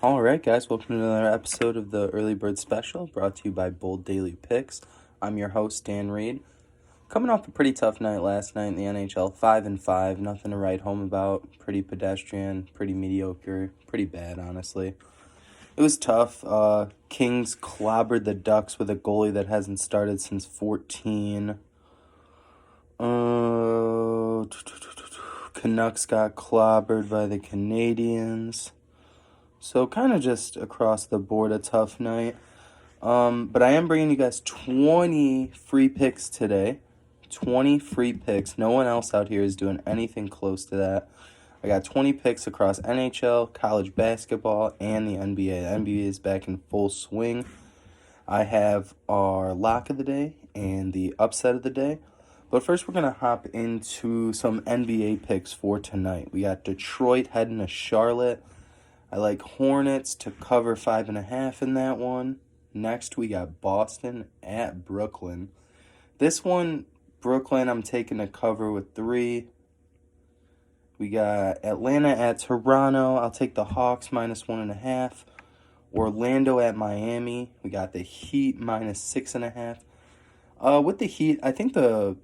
All right, guys, welcome to another episode of the Early Bird Special, brought to you by Bold Daily Picks. I'm your host, Dan Reed. Coming off a pretty tough night last night in the NHL, 5-5, nothing to write home about. Pretty pedestrian, pretty mediocre, pretty bad, honestly. It was tough. Kings clobbered the Ducks with a goalie that hasn't started since 14. Canucks got clobbered by the Canadiens. So kind of just across the board a tough night. But I am bringing you guys 20 free picks today. 20 free picks. No one else out here is doing anything close to that. I got 20 picks across NHL, college basketball, and the NBA. The NBA is back in full swing. I have our lock of the day and the upset of the day. But first, we're going to hop into some NBA picks for tonight. We got Detroit heading to Charlotte. I like Hornets to cover 5.5 in that one. Next, we got Boston at Brooklyn. This one, Brooklyn, I'm taking a cover with 3. We got Atlanta at Toronto. I'll take the Hawks -1.5. Orlando at Miami. We got the Heat -6.5. With the Heat, I think the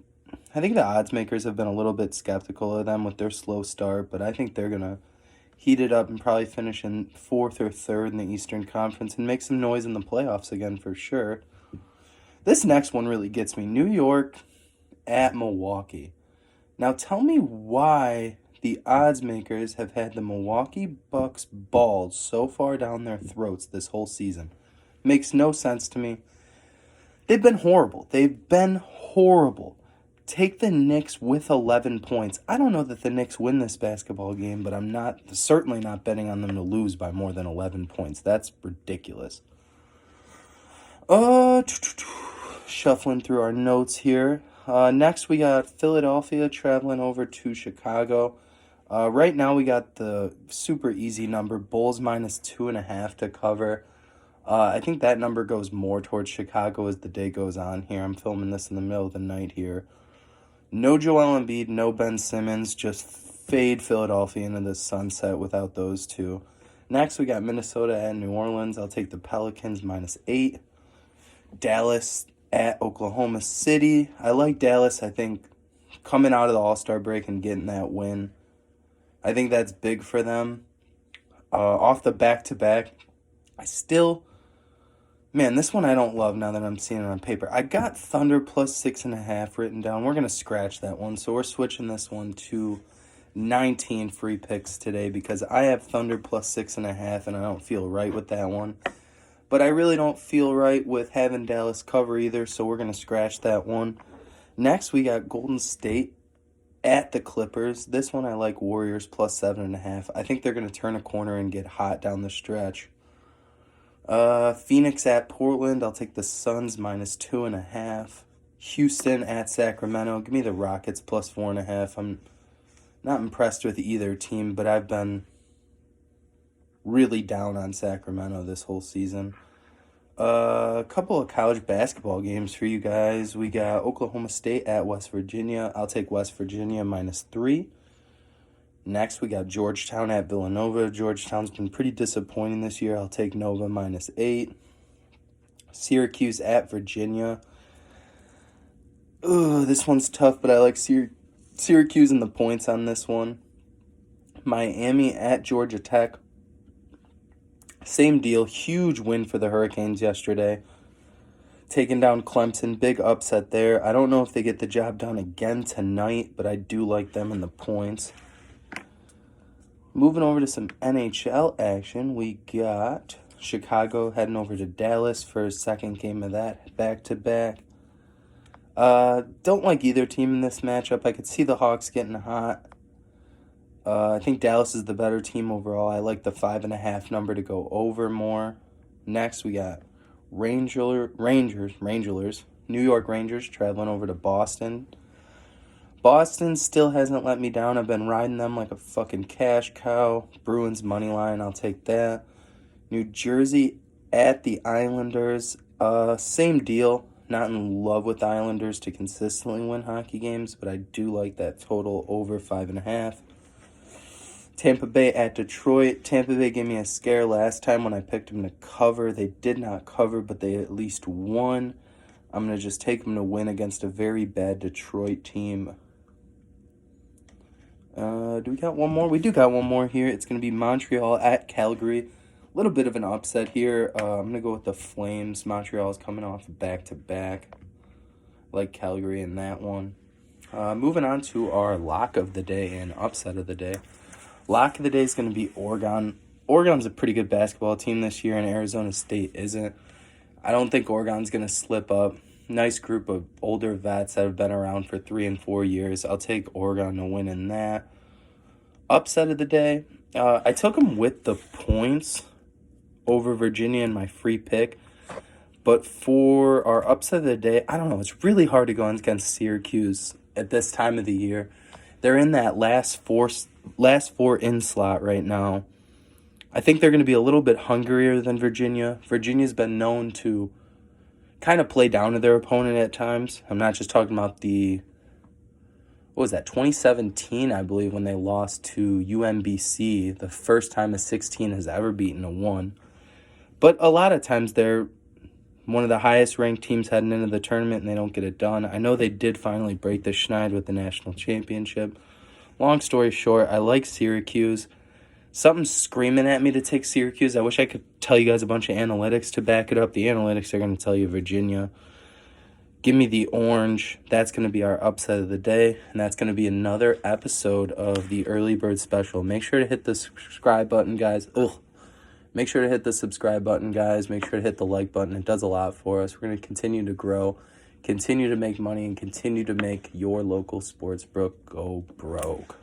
odds makers have been a little bit skeptical of them with their slow start, but I think they're gonna heat it up and probably finish in 4th or 3rd in the Eastern Conference and make some noise in the playoffs again for sure. This next one really gets me. New York at Milwaukee. Now tell me why the odds makers have had the Milwaukee Bucks balls so far down their throats this whole season. Makes no sense to me. They've been horrible. Take the Knicks with 11 points. I don't know that the Knicks win this basketball game, but I'm certainly not betting on them to lose by more than 11 points. That's ridiculous. Shuffling through our notes here. Next, we got Philadelphia traveling over to Chicago. Right now, we got the super easy number, Bulls -2.5 to cover. I think that number goes more towards Chicago as the day goes on here. I'm filming this in the middle of the night here. No Joel Embiid, no Ben Simmons. Just fade Philadelphia into the sunset without those two. Next, we got Minnesota at New Orleans. I'll take the Pelicans -8. Dallas at Oklahoma City. I like Dallas. I think coming out of the All-Star break and getting that win, I think that's big for them. Off the back-to-back, Man, this one I don't love now that I'm seeing it on paper. I got Thunder +6.5 written down. We're going to scratch that one. So we're switching this one to 19 free picks today because I have Thunder +6.5 and I don't feel right with that one. But I really don't feel right with having Dallas cover either, so we're going to scratch that one. Next, we got Golden State at the Clippers. This one I like Warriors +7.5. I think they're going to turn a corner and get hot down the stretch. Phoenix at Portland. I'll take the Suns -2.5. Houston at Sacramento. Give me the Rockets +4.5. I'm not impressed with either team, but I've been really down on Sacramento this whole season. A couple of college basketball games for you guys. We got Oklahoma State at West Virginia. I'll take West Virginia -3. Next, we got Georgetown at Villanova. Georgetown's been pretty disappointing this year. I'll take Nova -8. Syracuse at Virginia. This one's tough, but I like Syracuse and the points on this one. Miami at Georgia Tech. Same deal. Huge win for the Hurricanes yesterday. Taking down Clemson. Big upset there. I don't know if they get the job done again tonight, but I do like them in the points. Moving over to some NHL action, we got Chicago heading over to Dallas for a second game of that back-to-back. Don't like either team in this matchup. I could see the Hawks getting hot. I think Dallas is the better team overall. I like the 5.5 number to go over more. Next, we got New York Rangers traveling over to Boston. Boston still hasn't let me down. I've been riding them like a fucking cash cow. Bruins money line, I'll take that. New Jersey at the Islanders. Same deal. Not in love with the Islanders to consistently win hockey games, but I do like that total over 5.5. Tampa Bay at Detroit. Tampa Bay gave me a scare last time when I picked them to cover. They did not cover, but they at least won. I'm going to just take them to win against a very bad Detroit team. Do we got one more? We do got one more here. It's going to be Montreal at Calgary. A little bit of an upset here. I'm going to go with the Flames. Montreal is coming off back-to-back. Like Calgary in that one. Moving on to our lock of the day and upset of the day. Lock of the day is going to be Oregon. Oregon's a pretty good basketball team this year, and Arizona State isn't. I don't think Oregon's going to slip up. Nice group of older vets that have been around for 3 and 4 years. I'll take Oregon to win in that. Upset of the day, I took them with the points over Virginia in my free pick. But for our upset of the day, I don't know. It's really hard to go against Syracuse at this time of the year. They're in that last four in slot right now. I think they're going to be a little bit hungrier than Virginia. Virginia's been known to kind of play down to their opponent at times. I'm not just talking about 2017, I believe, when they lost to UMBC, the first time a 16 has ever beaten a 1. But a lot of times they're one of the highest ranked teams heading into the tournament and they don't get it done. I know they did finally break the schneid with the national championship. Long story short, I like Syracuse. Something's screaming at me to take Syracuse. I wish I could tell you guys a bunch of analytics to back it up. The analytics are going to tell you Virginia. Give me the orange. That's going to be our upset of the day, and that's going to be another episode of the Early Bird Special. Make sure to hit the subscribe button, guys. Make sure to hit the subscribe button, guys. Make sure to hit the like button. It does a lot for us. We're going to continue to grow, continue to make money, and continue to make your local sports book go broke.